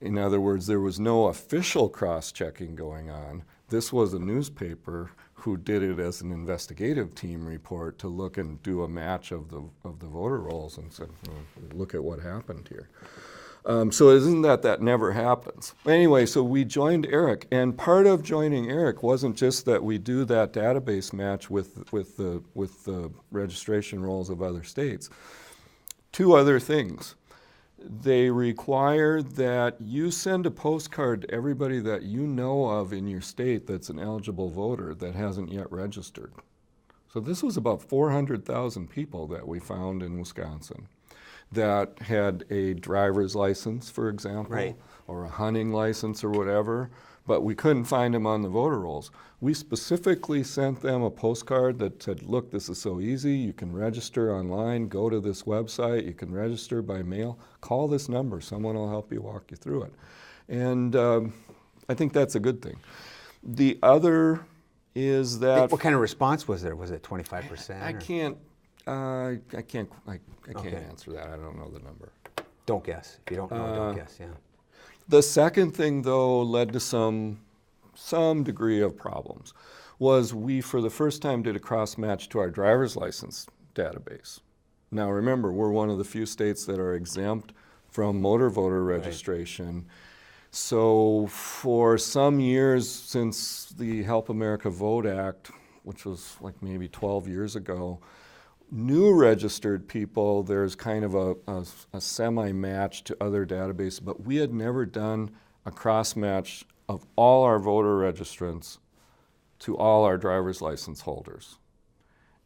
In other words, there was no official cross-checking going on. This was a newspaper who did it as an investigative team report to look and do a match of the voter rolls and said, look at what happened here. So it isn't that never happens. Anyway, so we joined ERIC, and part of joining ERIC wasn't just that we do that database match with the registration rolls of other states. Two other things. They require that you send a postcard to everybody that you know of in your state that's an eligible voter that hasn't yet registered. So this was about 400,000 people that we found in Wisconsin that had a driver's license, for example, Right. or a hunting license or whatever, but we couldn't find them on the voter rolls. We specifically sent them a postcard that said, look, this is so easy, you can register online, go to this website, you can register by mail, call this number, someone will help you walk you through it. And I think that's a good thing. The other is that... What kind of response was there? Was it 25%? I can't Okay. answer that. I don't know the number. Don't guess. If you don't know, don't guess, yeah. The second thing, though, led to some degree of problems, was we, for the first time, did a cross-match to our driver's license database. Now, remember, we're one of the few states that are exempt from motor voter registration. Right. So for some years since the Help America Vote Act, which was like maybe 12 years ago, new registered people, there's kind of a semi-match to other databases, but we had never done a cross-match of all our voter registrants to all our driver's license holders.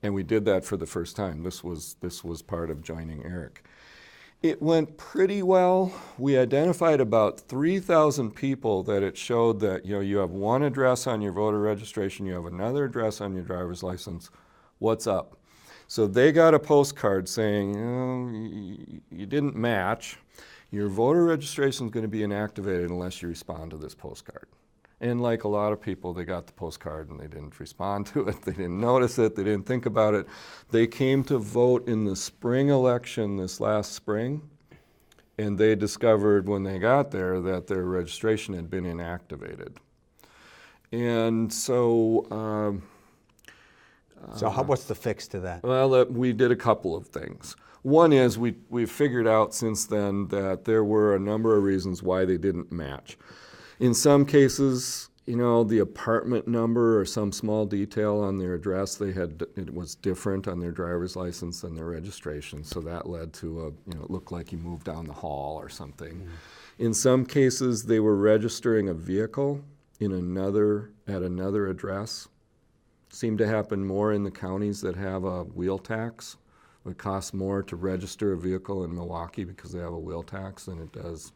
And we did that for the first time. This was part of joining ERIC. It went pretty well. We identified about 3,000 people that it showed that you have one address on your voter registration, you have another address on your driver's license. What's up? So they got a postcard saying, you didn't match. Your voter registration is going to be inactivated unless you respond to this postcard. And like a lot of people, they got the postcard and they didn't respond to it. They didn't notice it. They didn't think about it. They came to vote in the spring election this last spring, and they discovered when they got there that their registration had been inactivated. And so... what's the fix to that? Well, we did a couple of things. One is we've figured out since then that there were a number of reasons why they didn't match. In some cases, the apartment number or some small detail on their address, it was different on their driver's license than their registration, so that led to it looked like you moved down the hall or something. Mm-hmm. In some cases, they were registering a vehicle at another address. Seemed to happen more in the counties that have a wheel tax. It costs more to register a vehicle in Milwaukee because they have a wheel tax than it does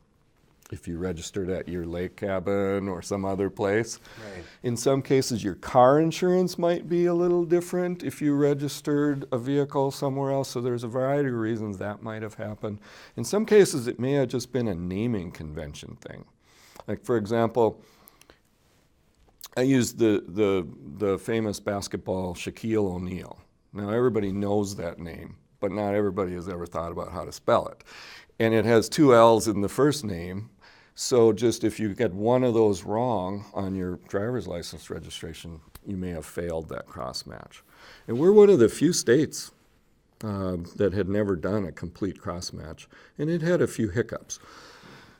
if you registered at your lake cabin or some other place. Right. In some cases, your car insurance might be a little different if you registered a vehicle somewhere else, so there's a variety of reasons that might have happened. In some cases, it may have just been a naming convention thing. Like, for example, I used the famous basketball Shaquille O'Neal. Now, everybody knows that name, but not everybody has ever thought about how to spell it. And it has two L's in the first name, so just if you get one of those wrong on your driver's license registration, you may have failed that cross-match. And we're one of the few states that had never done a complete cross-match, and it had a few hiccups.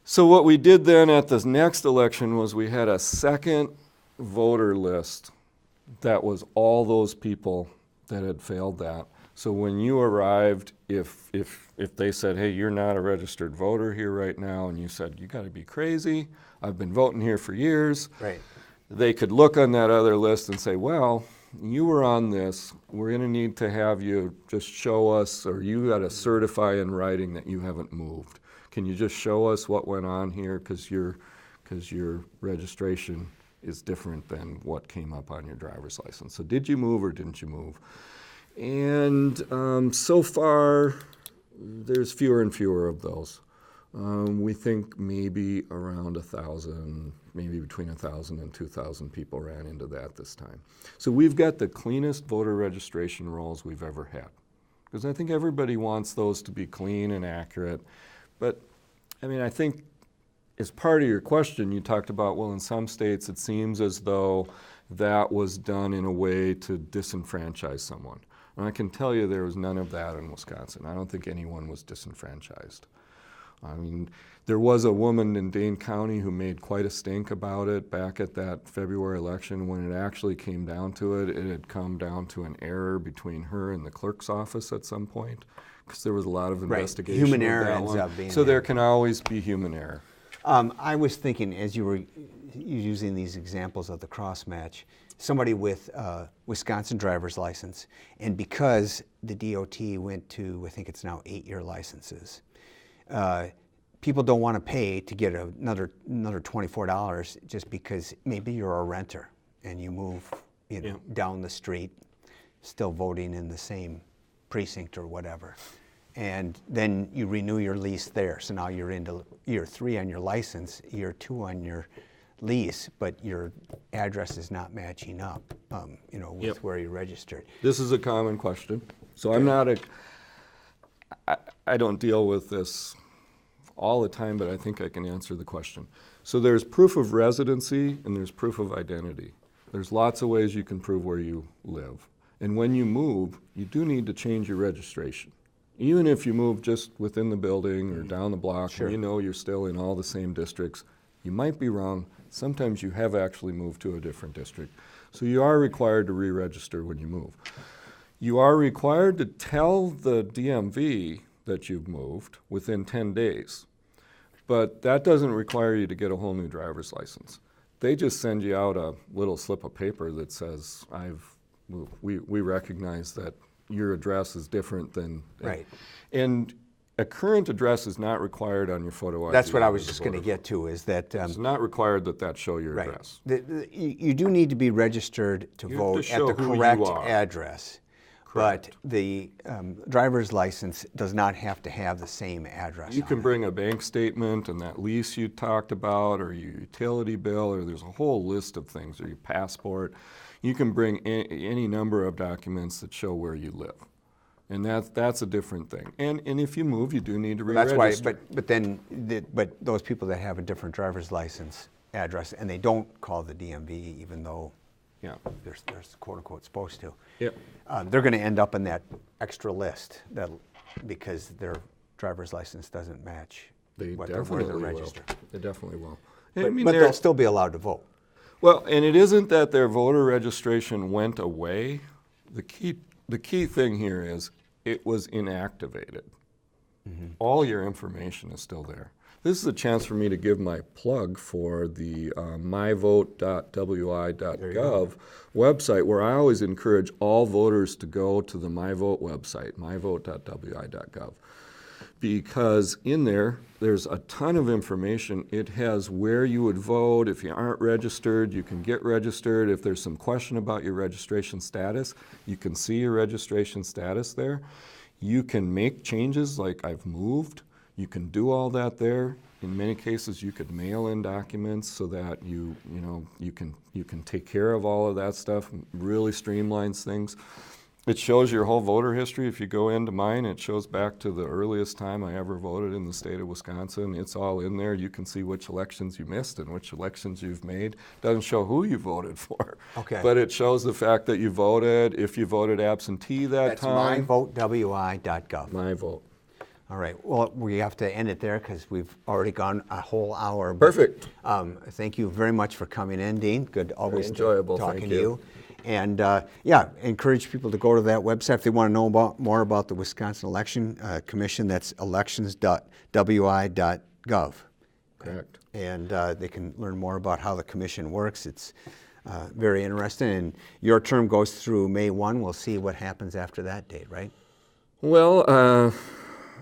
So what we did then at this next election was we had a second voter list that was all those people that had failed that. So when you arrived, if they said, hey, you're not a registered voter here right now, and you said, you got to be crazy, I've been voting here for years, right. They could look on that other list and say, well, you were on this, we're going to need to have you just show us, or you got to certify in writing that you haven't moved. Can you just show us what went on here, because your registration is different than what came up on your driver's license. So did you move or didn't you move? And so far, there's fewer and fewer of those. We think maybe around 1,000, maybe between 1,000 and 2,000 people ran into that this time. So we've got the cleanest voter registration rolls we've ever had. Because I think everybody wants those to be clean and accurate. But, I think as part of your question, you talked about, well, in some states it seems as though that was done in a way to disenfranchise someone. And I can tell you there was none of that in Wisconsin. I don't think anyone was disenfranchised. I mean, there was a woman in Dane County who made quite a stink about it back at that February election. When it actually came down to it, it had come down to an error between her and the clerk's office at some point, because there was a lot of investigation. Human of error that ends one. up being So there can always be human error. I was thinking, as you were using these examples of the cross match, somebody with Wisconsin driver's license, and because the DOT went to, I think it's now 8-year licenses, people don't want to pay to get another $24 just because maybe you're a renter and you move down the street, still voting in the same precinct or whatever. And then you renew your lease there. So now you're into year 3 on your license, year 2 on your lease, but your address is not matching up, with where you registered. This is a common question. So I'm not I don't deal with this all the time, but I think I can answer the question. So there's proof of residency and there's proof of identity. There's lots of ways you can prove where you live. And when you move, you do need to change your registration. Even if you move just within the building or down the block, Sure. and you're still in all the same districts, you might be wrong. Sometimes you have actually moved to a different district. So you are required to re-register when you move. You are required to tell the DMV that you've moved within 10 days. But that doesn't require you to get a whole new driver's license. They just send you out a little slip of paper that says, we recognize that your address is different than... Right. And a current address is not required on your photo ID. That's what I was just going to get to, is that... It's not required that show your right. address. You do need to be registered to You have vote to at show the who you correct are. address. Correct. But the driver's license does not have to have the same address You on can it. bring a bank statement and that lease you talked about, or your utility bill, or there's a whole list of things, or your passport. You can bring any number of documents that show where you live. And that's a different thing. And if you move, you do need to re-register. That's why, but those people that have a different driver's license address, and they don't call the DMV, even though they're quote unquote supposed to, they're going to end up in that extra list because their driver's license doesn't match where they're registered. They definitely will. But they'll still be allowed to vote. Well, and it isn't that their voter registration went away. The key thing here is it was inactivated. Mm-hmm. All your information is still there. This is a chance for me to give my plug for the myvote.wi.gov website, where I always encourage all voters to go to the MyVote website, myvote.wi.gov. Because in there's a ton of information. It has where you would vote. If you aren't registered, you can get registered. If there's some question about your registration status, you can see your registration status there. You can make changes like I've moved. You can do all that there. In many cases, you could mail in documents so that you can take care of all of that stuff. Really streamlines things. It shows your whole voter history. If you go into mine, it shows back to the earliest time I ever voted in the state of Wisconsin. It's all in there. You can see which elections you missed and which elections you've made. It doesn't show who you voted for. Okay. But it shows the fact that you voted, if you voted absentee That's time. myvote.wi.gov. My vote. All right. Well, we have to end it there because we've already gone a whole hour. Perfect. Thank you very much for coming in, Dean. Good, always enjoyable. talking Thank to you. And encourage people to go to that website if they want to know more about the Wisconsin Election Commission. That's elections.wi.gov. Correct. And they can learn more about how the commission works. It's very interesting. And your term goes through May 1. We'll see what happens after that date, right? Well,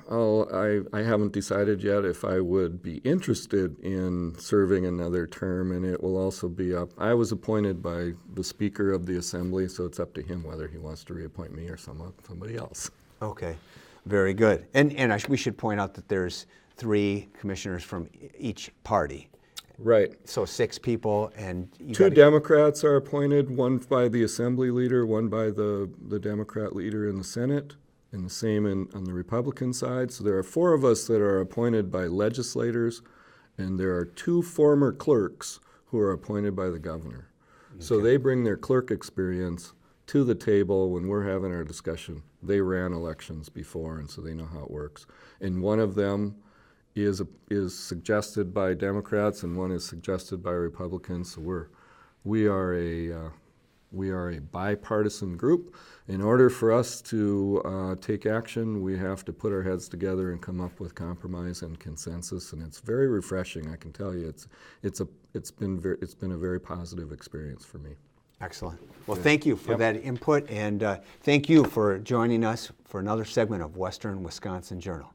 I haven't decided yet if I would be interested in serving another term, and it will also be up. I was appointed by the Speaker of the Assembly, so it's up to him whether he wants to reappoint me or somebody else. Okay, very good. And we should point out that there's 3 commissioners from each party. Right. So 6 people, and 2 Democrats are appointed, one by the Assembly leader, one by the Democrat leader in the Senate. And the same on the Republican side. So there are 4 of us that are appointed by legislators, and there are 2 former clerks who are appointed by the governor. Okay. So they bring their clerk experience to the table when we're having our discussion. They ran elections before, and so they know how it works. And one of them is suggested by Democrats and one is suggested by Republicans. So we are a bipartisan group. In order for us to take action, we have to put our heads together and come up with compromise and consensus. And it's very refreshing. I can tell you, it's been a very positive experience for me. Excellent. Well, thank you for that input, and thank you for joining us for another segment of Western Wisconsin Journal.